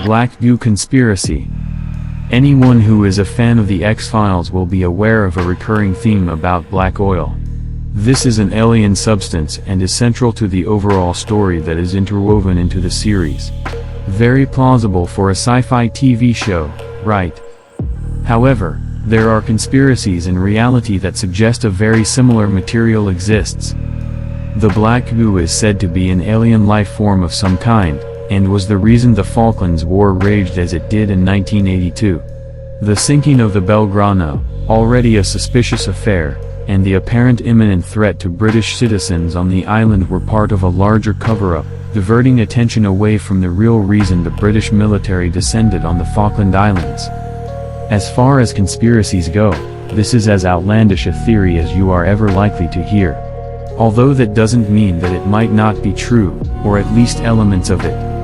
Black Goo conspiracy. Anyone who is a fan of the X-Files will be aware of a recurring theme about black oil. This is an alien substance and is central to the overall story that is interwoven into the series. Very plausible for a sci-fi TV show, right? However, there are conspiracies in reality that suggest a very similar material exists. The Black Goo is said to be an alien life form of some kind, and was the reason the Falklands War raged as it did in 1982. The sinking of the Belgrano, already a suspicious affair, and the apparent imminent threat to British citizens on the island were part of a larger cover-up, diverting attention away from the real reason the British military descended on the Falkland Islands. As far as conspiracies go, this is as outlandish a theory as you are ever likely to hear. Although that doesn't mean that it might not be true, or at least elements of it.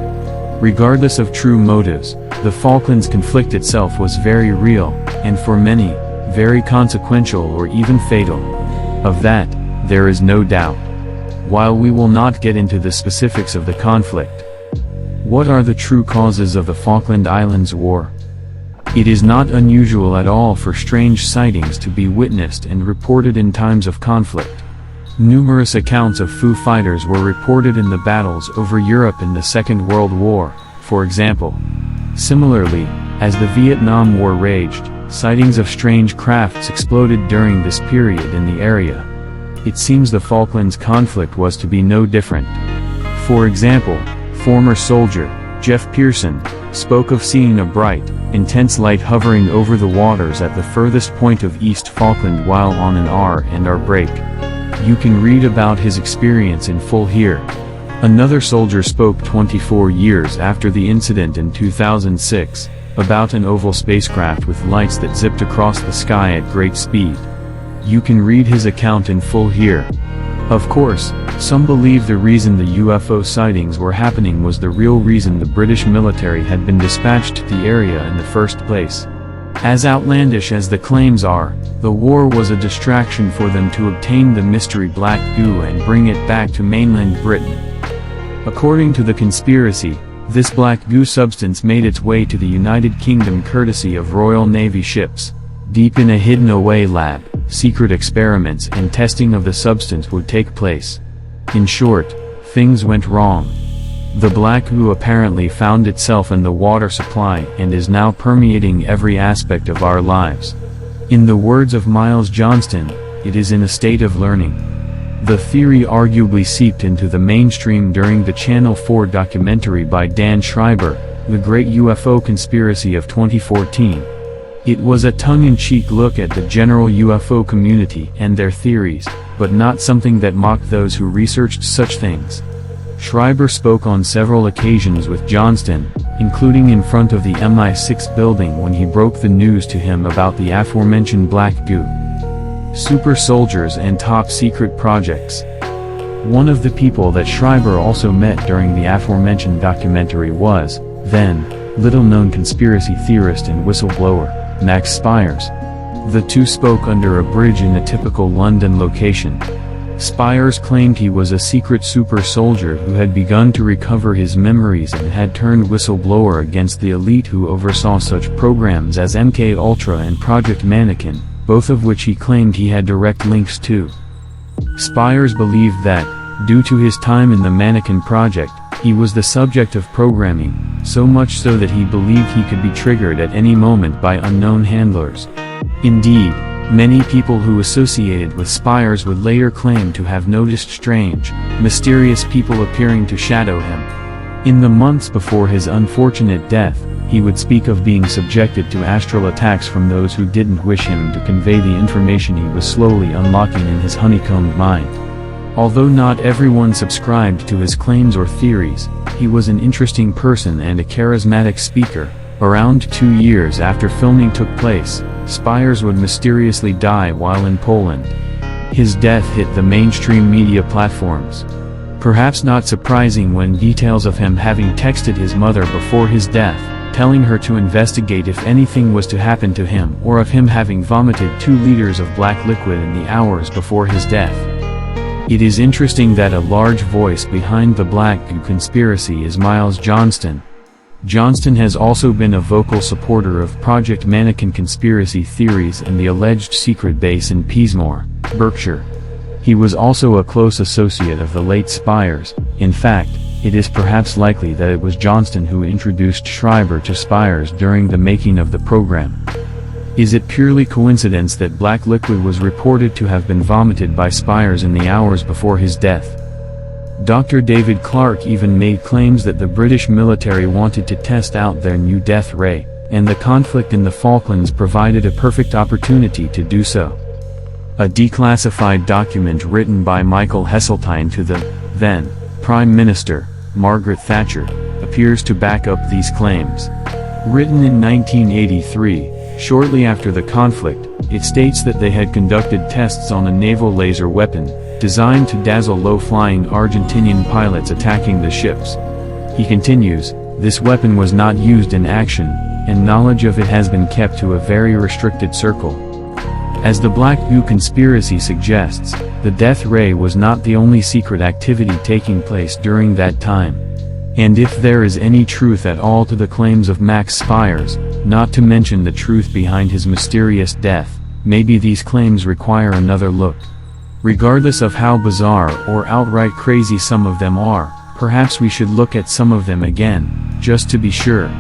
Regardless of true motives, the Falklands conflict itself was very real, and for many, very consequential or even fatal. Of that, there is no doubt. While we will not get into the specifics of the conflict. What are the true causes of the Falkland Islands War? It is not unusual at all for strange sightings to be witnessed and reported in times of conflict. Numerous accounts of Foo Fighters were reported in the battles over Europe in the Second World War, for example. Similarly, as the Vietnam War raged, sightings of strange crafts exploded during this period in the area. It seems the Falklands conflict was to be no different. For example, former soldier, Jeff Pearson, spoke of seeing a bright, intense light hovering over the waters at the furthest point of East Falkland while on an R&R break. You can read about his experience in full here. Another soldier spoke 24 years after the incident in 2006, about an oval spacecraft with lights that zipped across the sky at great speed. You can read his account in full here. Of course, some believe the reason the UFO sightings were happening was the real reason the British military had been dispatched to the area in the first place. As outlandish as the claims are, the war was a distraction for them to obtain the mystery Black Goo and bring it back to mainland Britain. According to the conspiracy, this Black Goo substance made its way to the United Kingdom courtesy of Royal Navy ships. Deep in a hidden-away lab, secret experiments and testing of the substance would take place. In short, things went wrong. The Black Goo apparently found itself in the water supply and is now permeating every aspect of our lives. In the words of Miles Johnston, it is in a state of learning. The theory arguably seeped into the mainstream during the Channel 4 documentary by Dan Schreiber, The Great UFO Conspiracy of 2014. It was a tongue-in-cheek look at the general UFO community and their theories, but not something that mocked those who researched such things. Schreiber spoke on several occasions with Johnston, including in front of the MI6 building when he broke the news to him about the aforementioned Black Goo. Super soldiers and top-secret projects. One of the people that Schreiber also met during the aforementioned documentary was, then, little-known conspiracy theorist and whistleblower, Max Spires. The two spoke under a bridge in a typical London location. Spires claimed he was a secret super soldier who had begun to recover his memories and had turned whistleblower against the elite who oversaw such programs as MK Ultra and Project Mannequin, both of which he claimed he had direct links to. Spires believed that, due to his time in the Mannequin project, he was the subject of programming, so much so that he believed he could be triggered at any moment by unknown handlers. Indeed, many people who associated with Spires would later claim to have noticed strange, mysterious people appearing to shadow him. In the months before his unfortunate death, he would speak of being subjected to astral attacks from those who didn't wish him to convey the information he was slowly unlocking in his honeycombed mind. Although not everyone subscribed to his claims or theories, he was an interesting person and a charismatic speaker. Around 2 years after filming took place, Spires would mysteriously die while in Poland. His death hit the mainstream media platforms. Perhaps not surprising when details of him having texted his mother before his death, telling her to investigate if anything was to happen to him, or of him having vomited 2 liters of black liquid in the hours before his death. It is interesting that a large voice behind the Black Goo conspiracy is Miles Johnston. Johnston has also been a vocal supporter of Project Mannequin conspiracy theories and the alleged secret base in Peasmore, Berkshire. He was also a close associate of the late Spires. In fact, it is perhaps likely that it was Johnston who introduced Schreiber to Spires during the making of the program. Is it purely coincidence that black liquid was reported to have been vomited by Spires in the hours before his death? Dr. David Clarke even made claims that the British military wanted to test out their new death ray, and the conflict in the Falklands provided a perfect opportunity to do so. A declassified document written by Michael Heseltine to the, then, Prime Minister, Margaret Thatcher, appears to back up these claims. Written in 1983, shortly after the conflict, it states that they had conducted tests on a naval laser weapon, designed to dazzle low-flying Argentinian pilots attacking the ships. He continues, this weapon was not used in action, and knowledge of it has been kept to a very restricted circle. As the Black Goo conspiracy suggests, the death ray was not the only secret activity taking place during that time. And if there is any truth at all to the claims of Max Spires, not to mention the truth behind his mysterious death, maybe these claims require another look. Regardless of how bizarre or outright crazy some of them are, perhaps we should look at some of them again, just to be sure.